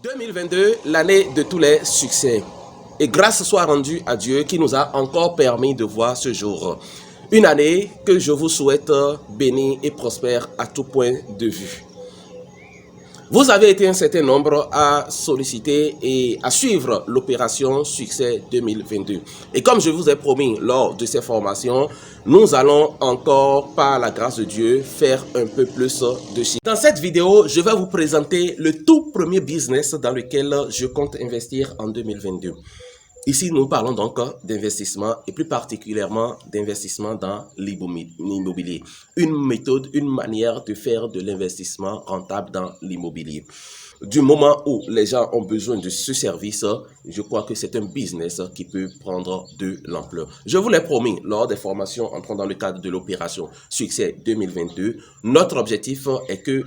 2022, l'année de tous les succès. Et grâce soit rendue à Dieu qui nous a encore permis de voir ce jour. Une année que je vous souhaite bénie et prospère à tout point de vue. Vous avez été un certain nombre à solliciter et à suivre l'opération Succès 2022. Et comme je vous ai promis lors de ces formations, nous allons encore, par la grâce de Dieu, faire un peu plus de chiffres. Dans cette vidéo, je vais vous présenter le tout premier business dans lequel je compte investir en 2022. Ici, nous parlons donc d'investissement et plus particulièrement d'investissement dans l'immobilier. Une méthode, une manière de faire de l'investissement rentable dans l'immobilier. Du moment où les gens ont besoin de ce service, je crois que c'est un business qui peut prendre de l'ampleur. Je vous l'ai promis lors des formations entrant dans le cadre de l'opération Succès 2022. Notre objectif est que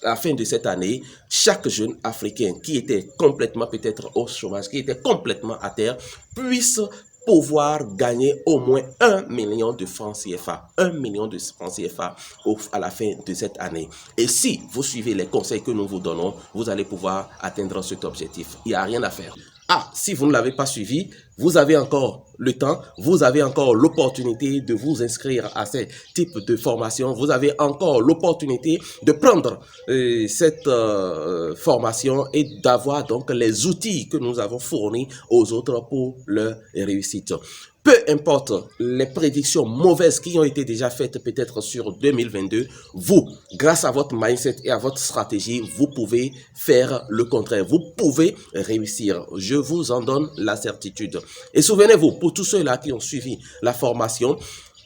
à la fin de cette année, chaque jeune Africain qui était complètement peut-être au chômage, qui était complètement à terre, puisse pouvoir gagner au moins 1 million de francs CFA. 1 million de francs CFA à la fin de cette année. Et si vous suivez les conseils que nous vous donnons, vous allez pouvoir atteindre cet objectif. Il n'y a rien à faire. Ah, si vous ne l'avez pas suivi, vous avez encore le temps, vous avez encore l'opportunité de vous inscrire à ces types de formations, vous avez encore l'opportunité de prendre cette formation et d'avoir donc les outils que nous avons fournis aux autres pour leur réussite. Peu importe les prédictions mauvaises qui ont été déjà faites peut-être sur 2022, vous, grâce à votre mindset et à votre stratégie, vous pouvez faire le contraire. Vous pouvez réussir. Je vous en donne la certitude. Et souvenez-vous, pour tous ceux-là qui ont suivi la formation,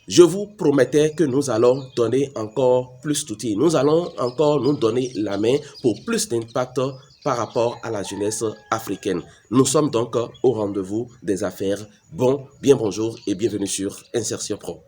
je vous promettais que nous allons donner encore plus d'outils. Nous allons encore nous donner la main pour plus d'impact par rapport à la jeunesse africaine. Nous sommes donc au rendez-vous des affaires. Bien bonjour et bienvenue sur Insertion Pro.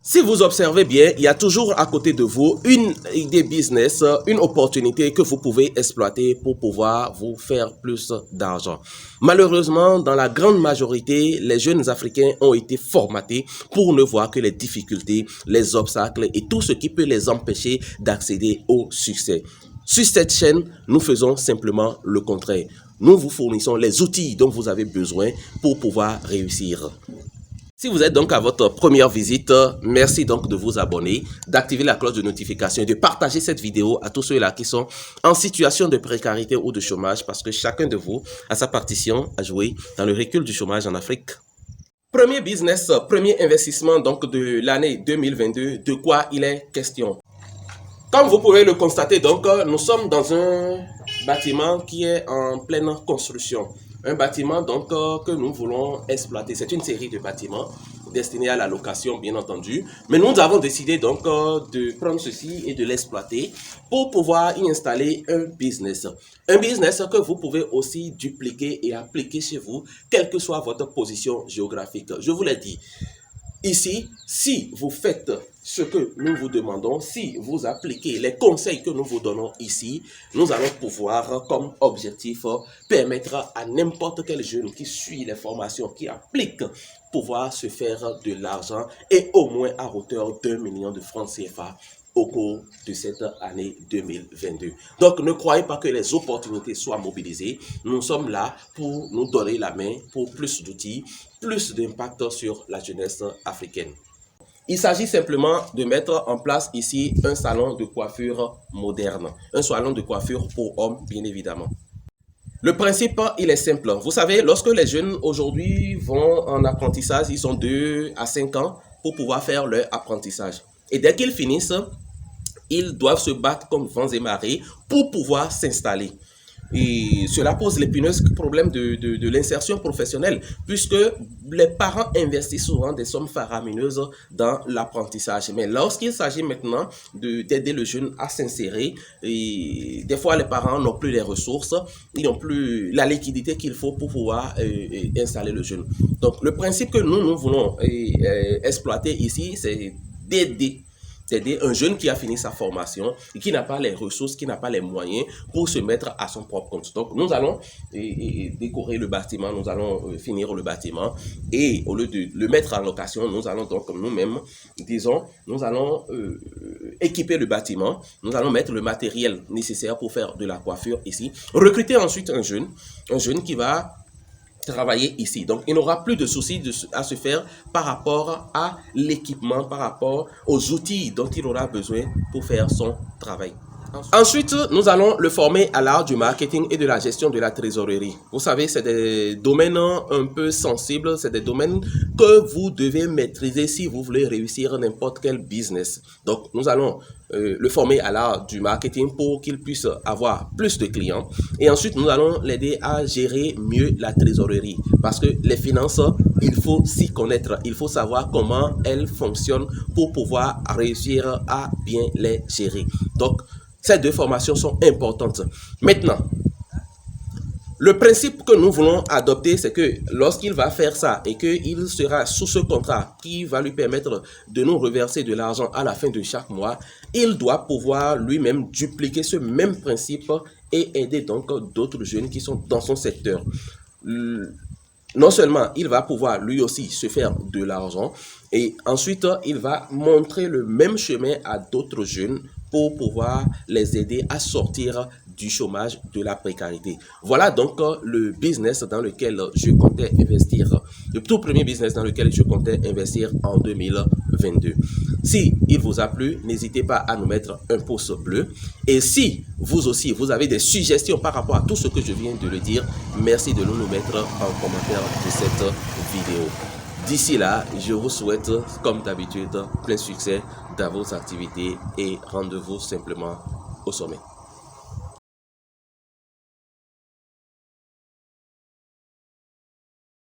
Si vous observez bien, il y a toujours à côté de vous une idée business, une opportunité que vous pouvez exploiter pour pouvoir vous faire plus d'argent. Malheureusement, dans la grande majorité, les jeunes Africains ont été formatés pour ne voir que les difficultés, les obstacles et tout ce qui peut les empêcher d'accéder au succès. Sur cette chaîne, nous faisons simplement le contraire. Nous vous fournissons les outils dont vous avez besoin pour pouvoir réussir. Si vous êtes donc à votre première visite, merci donc de vous abonner, d'activer la cloche de notification et de partager cette vidéo à tous ceux-là qui sont en situation de précarité ou de chômage parce que chacun de vous a sa partition à jouer dans le recul du chômage en Afrique. Premier business, premier investissement donc de l'année 2022, de quoi il est question? Comme vous pouvez le constater, donc, nous sommes dans un bâtiment qui est en pleine construction. Un bâtiment donc que nous voulons exploiter. C'est une série de bâtiments destinés à la location, bien entendu. Mais nous avons décidé donc de prendre ceci et de l'exploiter pour pouvoir y installer un business. Un business que vous pouvez aussi dupliquer et appliquer chez vous, quelle que soit votre position géographique. Je vous l'ai dit. Ici, si vous faites ce que nous vous demandons, si vous appliquez les conseils que nous vous donnons ici, nous allons pouvoir, comme objectif, permettre à n'importe quel jeune qui suit les formations, qui applique, pouvoir se faire de l'argent et au moins à hauteur d'1 million de francs CFA au cours de cette année 2022. Donc, ne croyez pas que les opportunités soient mobilisées. Nous sommes là pour nous donner la main pour plus d'outils, plus d'impact sur la jeunesse africaine. Il s'agit simplement de mettre en place ici un salon de coiffure moderne. Un salon de coiffure pour hommes, bien évidemment. Le principe, il est simple. Vous savez, lorsque les jeunes aujourd'hui vont en apprentissage, ils ont 2 à 5 ans pour pouvoir faire leur apprentissage. Et dès qu'ils finissent, ils doivent se battre comme vents et marées pour pouvoir s'installer. Et cela pose l'épineux problème de l'insertion professionnelle, puisque les parents investissent souvent des sommes faramineuses dans l'apprentissage. Mais lorsqu'il s'agit maintenant d'aider le jeune à s'insérer, des fois les parents n'ont plus les ressources, ils n'ont plus la liquidité qu'il faut pour pouvoir installer le jeune. Donc le principe que nous voulons exploiter ici, c'est d'aider d'aider un jeune qui a fini sa formation et qui n'a pas les ressources, qui n'a pas les moyens pour se mettre à son propre compte. Donc, nous allons décorer le bâtiment, nous allons finir le bâtiment et au lieu de le mettre en location, nous allons donc nous-mêmes, disons, nous allons équiper le bâtiment, nous allons mettre le matériel nécessaire pour faire de la coiffure ici, recruter ensuite un jeune qui va travailler ici. Donc, il n'aura plus de soucis à se faire par rapport à l'équipement, par rapport aux outils dont il aura besoin pour faire son travail. Ensuite, nous allons le former à l'art du marketing et de la gestion de la trésorerie. Vous savez, c'est des domaines un peu sensibles, c'est des domaines que vous devez maîtriser si vous voulez réussir n'importe quel business. Donc, nous allons le former à l'art du marketing pour qu'il puisse avoir plus de clients. Et ensuite, nous allons l'aider à gérer mieux la trésorerie. Parce que les finances, il faut s'y connaître. Il faut savoir comment elles fonctionnent pour pouvoir réussir à bien les gérer. Donc, ces deux formations sont importantes. Maintenant, le principe que nous voulons adopter, c'est que lorsqu'il va faire ça et qu'il sera sous ce contrat qui va lui permettre de nous reverser de l'argent à la fin de chaque mois, il doit pouvoir lui-même dupliquer ce même principe et aider donc d'autres jeunes qui sont dans son secteur. Non seulement il va pouvoir lui aussi se faire de l'argent et ensuite il va montrer le même chemin à d'autres jeunes pour pouvoir les aider à sortir du chômage, de la précarité. Voilà donc le business dans lequel je comptais investir, le tout premier business dans lequel je comptais investir en 2022. Si il vous a plu, n'hésitez pas à nous mettre un pouce bleu. Et si vous aussi, vous avez des suggestions par rapport à tout ce que je viens de le dire, merci de nous mettre en commentaire de cette vidéo. D'ici là, je vous souhaite, comme d'habitude, plein succès dans vos activités et rendez-vous simplement au sommet.